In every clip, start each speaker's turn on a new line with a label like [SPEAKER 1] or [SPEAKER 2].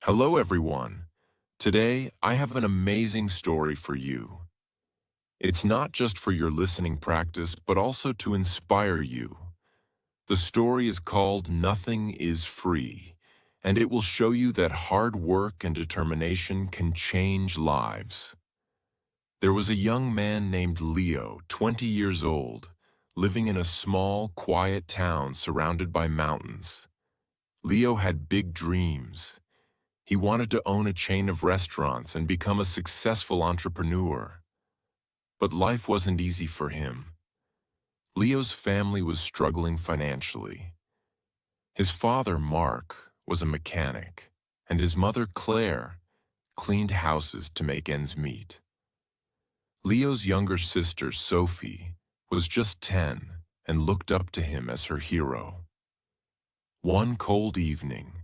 [SPEAKER 1] Hello, everyone. Today, I have an amazing story for you. It's not just for your listening practice, but also to inspire you. The story is called Nothing is Free, and it will show you that hard work and determination can change lives. There was a young man named Leo, 20 years old, living in a small, quiet town surrounded by mountains. Leo had big dreams. He wanted to own a chain of restaurants and become a successful entrepreneur. But life wasn't easy for him. Leo's family was struggling financially. His father, Mark, was a mechanic, and his mother, Claire, cleaned houses to make ends meet. Leo's younger sister, Sophie, was just 10 and looked up to him as her hero. One cold evening,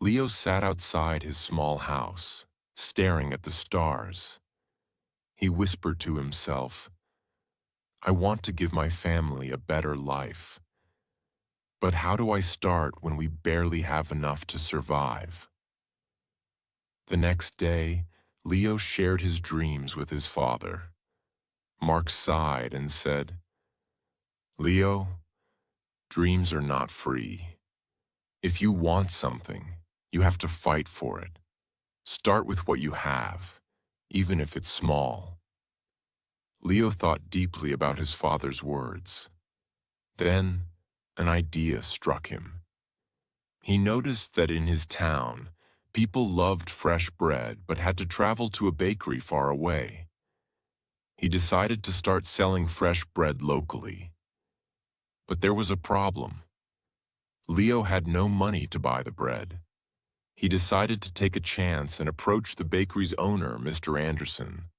[SPEAKER 1] Leo sat outside his small house, staring at the stars. He whispered to himself, "I want to give my family a better life. But how do I start when we barely have enough to survive?" The next day, Leo shared his dreams with his father. Mark sighed and said, "Leo, dreams are not free. If you want something, you have to fight for it. Start with what you have, even if it's small." Leo thought deeply about his father's words. Then, an idea struck him. He noticed that in his town, people loved fresh bread but had to travel to a bakery far away. He decided to start selling fresh bread locally. But there was a problem. Leo had no money to buy the bread. He decided to take a chance and approach the bakery's owner, Mr. Anderson.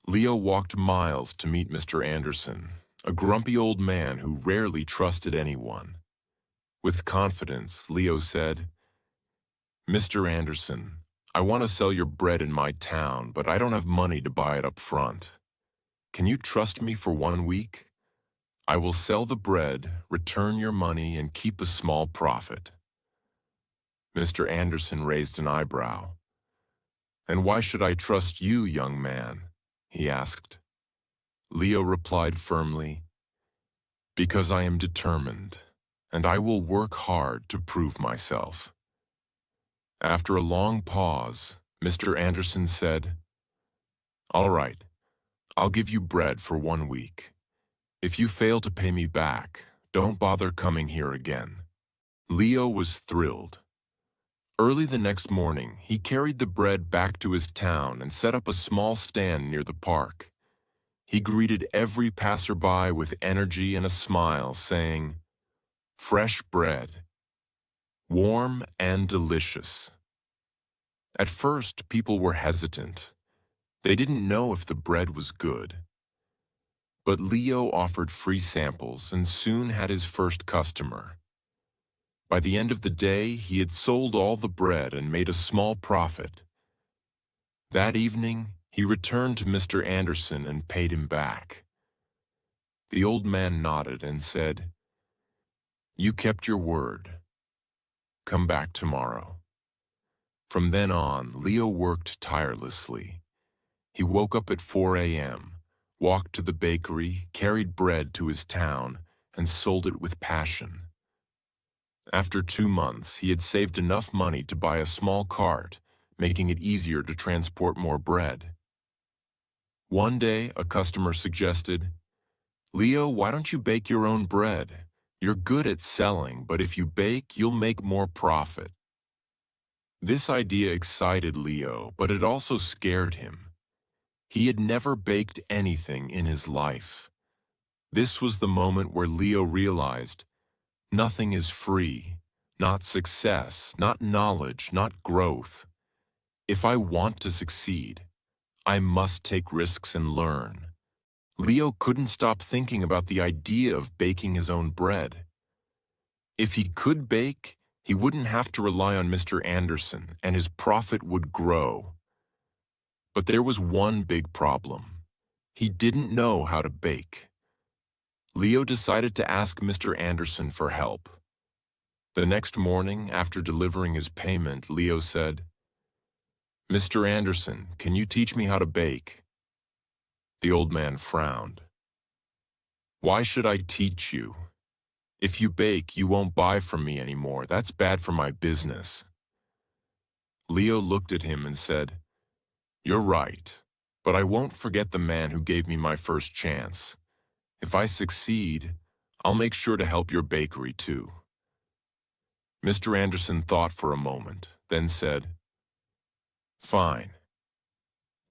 [SPEAKER 1] Leo walked miles to meet Mr. Anderson, a grumpy old man who rarely trusted anyone. With confidence, Leo said, "Mr. Anderson, I want to sell your bread in my town, but I don't have money to buy it up front. Can you trust me for 1 week? I will sell the bread, return your money, and keep a small profit." Mr. Anderson raised an eyebrow. "And why should I trust you, young man?" he asked. Leo replied firmly, "Because I am determined, and I will work hard to prove myself." After a long pause, Mr. Anderson said, "All right, I'll give you bread for 1 week. If you fail to pay me back, don't bother coming here again." Leo was thrilled. Early the next morning, he carried the bread back to his town and set up a small stand near the park. He greeted every passerby with energy and a smile, saying, "Fresh bread, warm and delicious." At first, people were hesitant. They didn't know if the bread was good. But Leo offered free samples and soon had his first customer. By the end of the day, he had sold all the bread and made a small profit. That evening, he returned to Mr. Anderson and paid him back. The old man nodded and said, "You kept your word. Come back tomorrow." From then on, Leo worked tirelessly. He woke up at 4 a.m., walked to the bakery, carried bread to his town, and sold it with passion. After 2 months, he had saved enough money to buy a small cart, making it easier to transport more bread. One day, a customer suggested, "Leo, why don't you bake your own bread? You're good at selling, but if you bake, you'll make more profit." This idea excited Leo, but it also scared him. He had never baked anything in his life. This was the moment where Leo realized, nothing is free, not success, not knowledge, not growth. If I want to succeed, I must take risks and learn. Leo couldn't stop thinking about the idea of baking his own bread. If he could bake, he wouldn't have to rely on Mr. Anderson, and his profit would grow. But there was one big problem. He didn't know how to bake. Leo decided to ask Mr. Anderson for help. The next morning, after delivering his payment, Leo said, "Mr. Anderson, can you teach me how to bake?" The old man frowned. "Why should I teach you? If you bake, you won't buy from me anymore. That's bad for my business." Leo looked at him and said, "You're right, but I won't forget the man who gave me my first chance. If I succeed, I'll make sure to help your bakery too." Mr. Anderson thought for a moment, then said, "Fine,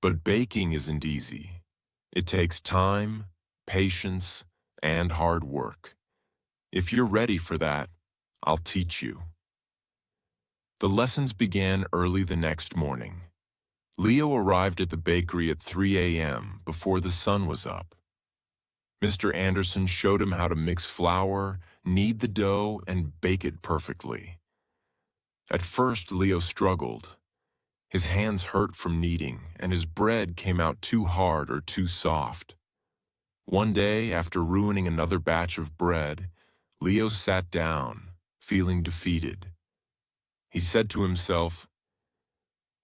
[SPEAKER 1] but baking isn't easy. It takes time, patience, and hard work. If you're ready for that, I'll teach you." The lessons began early the next morning. Leo arrived at the bakery at 3 a.m. before the sun was up. Mr. Anderson showed him how to mix flour, knead the dough, and bake it perfectly. At first, Leo struggled. His hands hurt from kneading, and his bread came out too hard or too soft. One day, after ruining another batch of bread, Leo sat down, feeling defeated. He said to himself,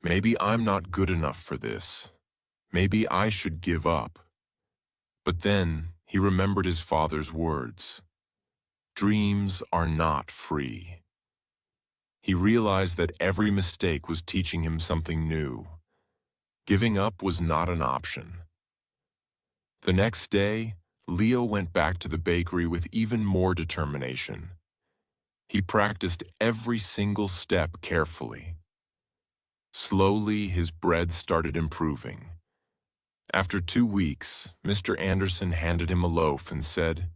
[SPEAKER 1] "Maybe I'm not good enough for this. Maybe I should give up." But then he remembered his father's words. Dreams are not free. He realized that every mistake was teaching him something new. Giving up was not an option. The next day, Leo went back to the bakery with even more determination. He practiced every single step carefully. Slowly, his bread started improving. After 2 weeks, Mr. Anderson handed him a loaf and said,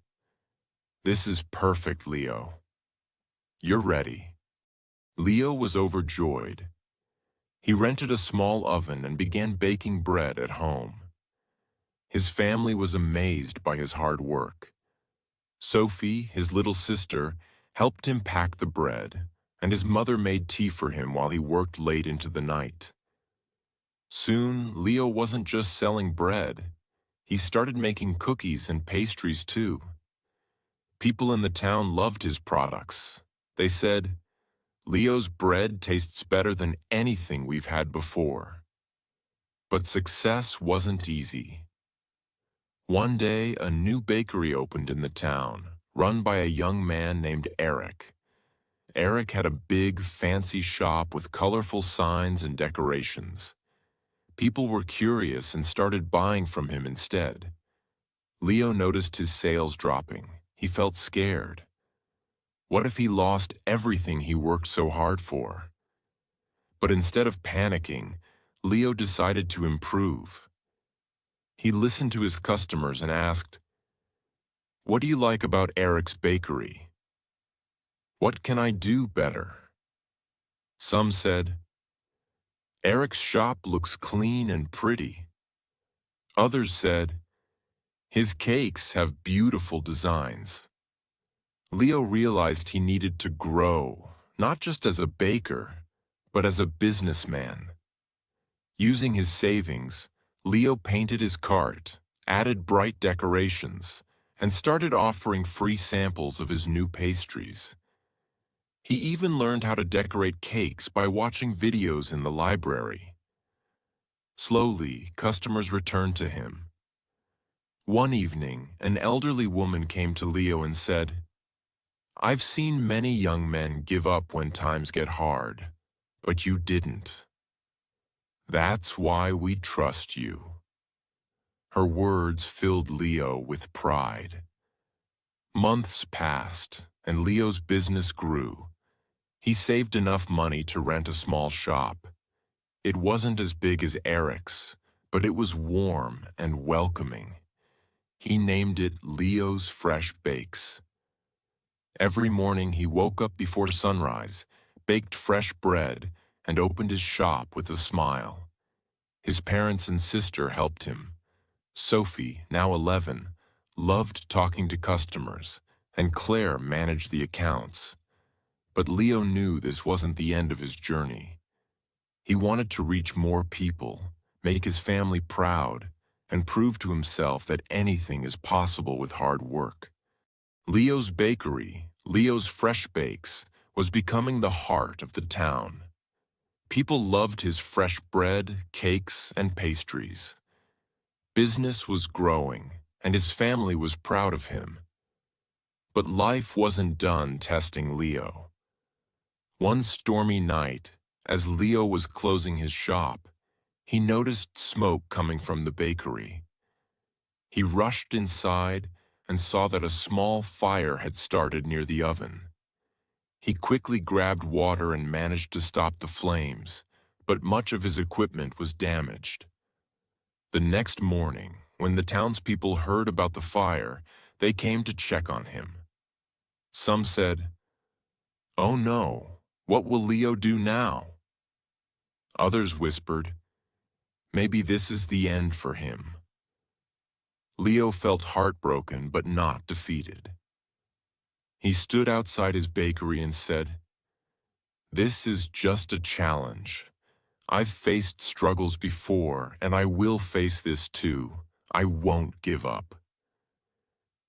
[SPEAKER 1] "This is perfect, Leo. You're ready." Leo was overjoyed. He rented a small oven and began baking bread at home. His family was amazed by his hard work. Sophie, his little sister, helped him pack the bread, and his mother made tea for him while he worked late into the night. Soon, Leo wasn't just selling bread. He started making cookies and pastries too. People in the town loved his products. They said, "Leo's bread tastes better than anything we've had before." But success wasn't easy. One day, a new bakery opened in the town, run by a young man named Eric. Eric had a big, fancy shop with colorful signs and decorations. People were curious and started buying from him instead. Leo noticed his sales dropping. He felt scared. What if he lost everything he worked so hard for? But instead of panicking, Leo decided to improve. He listened to his customers and asked, "What do you like about Eric's bakery? What can I do better?" Some said, "Eric's shop looks clean and pretty." Others said, "His cakes have beautiful designs." Leo realized he needed to grow, not just as a baker, but as a businessman. Using his savings, Leo painted his cart, added bright decorations, and started offering free samples of his new pastries. He even learned how to decorate cakes by watching videos in the library. Slowly, customers returned to him. One evening, an elderly woman came to Leo and said, "I've seen many young men give up when times get hard, but you didn't. That's why we trust you." Her words filled Leo with pride. Months passed, and Leo's business grew. He saved enough money to rent a small shop. It wasn't as big as Eric's, but it was warm and welcoming. He named it Leo's Fresh Bakes. Every morning he woke up before sunrise, baked fresh bread, and opened his shop with a smile. His parents and sister helped him. Sophie, now 11, loved talking to customers, and Claire managed the accounts. But Leo knew this wasn't the end of his journey. He wanted to reach more people, make his family proud, and prove to himself that anything is possible with hard work. Leo's Bakery, Leo's Fresh Bakes, was becoming the heart of the town. People loved his fresh bread, cakes, and pastries. Business was growing, and his family was proud of him. But life wasn't done testing Leo. One stormy night, as Leo was closing his shop, he noticed smoke coming from the bakery. He rushed inside and saw that a small fire had started near the oven. He quickly grabbed water and managed to stop the flames, but much of his equipment was damaged. The next morning, when the townspeople heard about the fire, they came to check on him. Some said, "Oh no, what will Leo do now?" Others whispered, "Maybe this is the end for him." Leo felt heartbroken but not defeated. He stood outside his bakery and said, "This is just a challenge. I've faced struggles before, and I will face this too. I won't give up."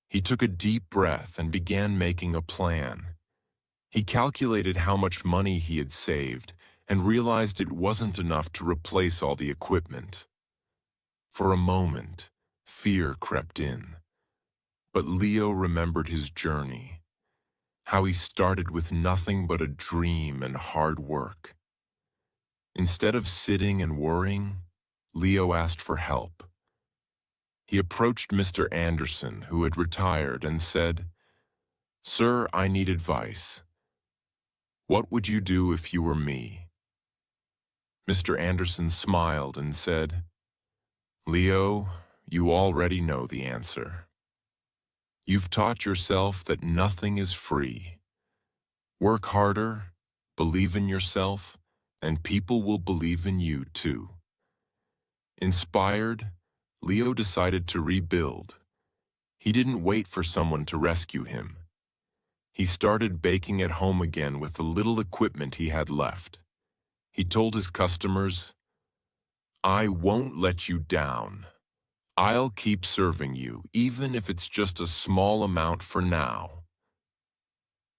[SPEAKER 1] He took a deep breath and began making a plan. He calculated how much money he had saved and realized it wasn't enough to replace all the equipment. For a moment, fear crept in. But Leo remembered his journey, how he started with nothing but a dream and hard work. Instead of sitting and worrying, Leo asked for help. He approached Mr. Anderson, who had retired, and said, "Sir, I need advice. What would you do if you were me?" Mr. Anderson smiled and said, "Leo, you already know the answer. You've taught yourself that nothing is free. Work harder, believe in yourself, and people will believe in you too." Inspired, Leo decided to rebuild. He didn't wait for someone to rescue him. He started baking at home again with the little equipment he had left. He told his customers, "I won't let you down. I'll keep serving you, even if it's just a small amount for now."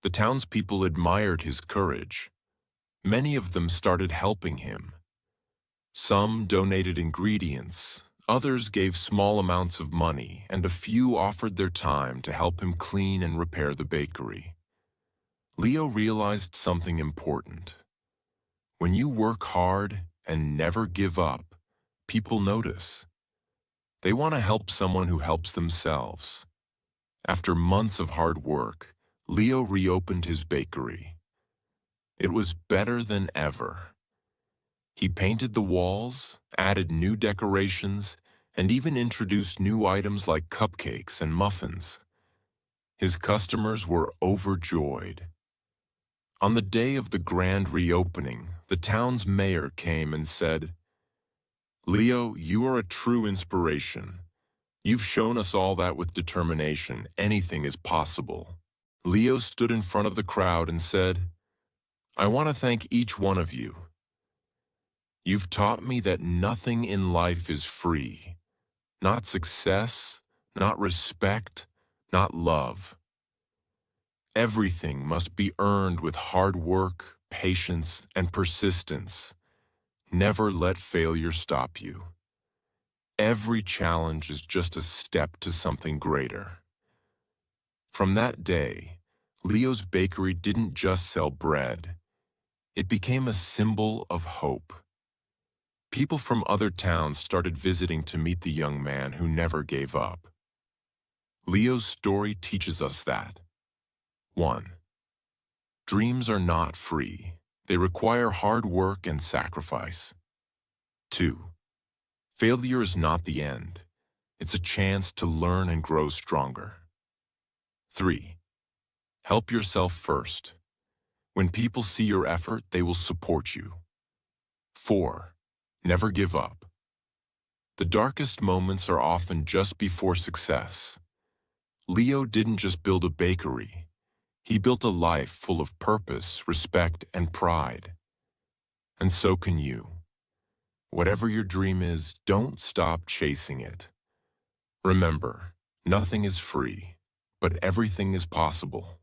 [SPEAKER 1] The townspeople admired his courage. Many of them started helping him. Some donated ingredients, others gave small amounts of money, and a few offered their time to help him clean and repair the bakery. Leo realized something important. When you work hard and never give up, people notice. They want to help someone who helps themselves. After months of hard work, Leo reopened his bakery. It was better than ever. He painted the walls, added new decorations, and even introduced new items like cupcakes and muffins. His customers were overjoyed. On the day of the grand reopening, the town's mayor came and said, "Leo, you are a true inspiration. You've shown us all that with determination, anything is possible." Leo stood in front of the crowd and said, "I want to thank each one of you. You've taught me that nothing in life is free. Not success, not respect, not love. Everything must be earned with hard work, patience, and persistence. Never let failure stop you. Every challenge is just a step to something greater." From that day, Leo's bakery didn't just sell bread. It became a symbol of hope. People from other towns started visiting to meet the young man who never gave up. Leo's story teaches us that 1. Dreams are not free. They require hard work and sacrifice. 2. Failure is not the end. It's a chance to learn and grow stronger. 3. Help yourself first. When people see your effort, they will support you. 4. Never give up. The darkest moments are often just before success. Leo didn't just build a bakery. He built a life full of purpose, respect, and pride. And so can you. Whatever your dream is, don't stop chasing it. Remember, nothing is free, but everything is possible.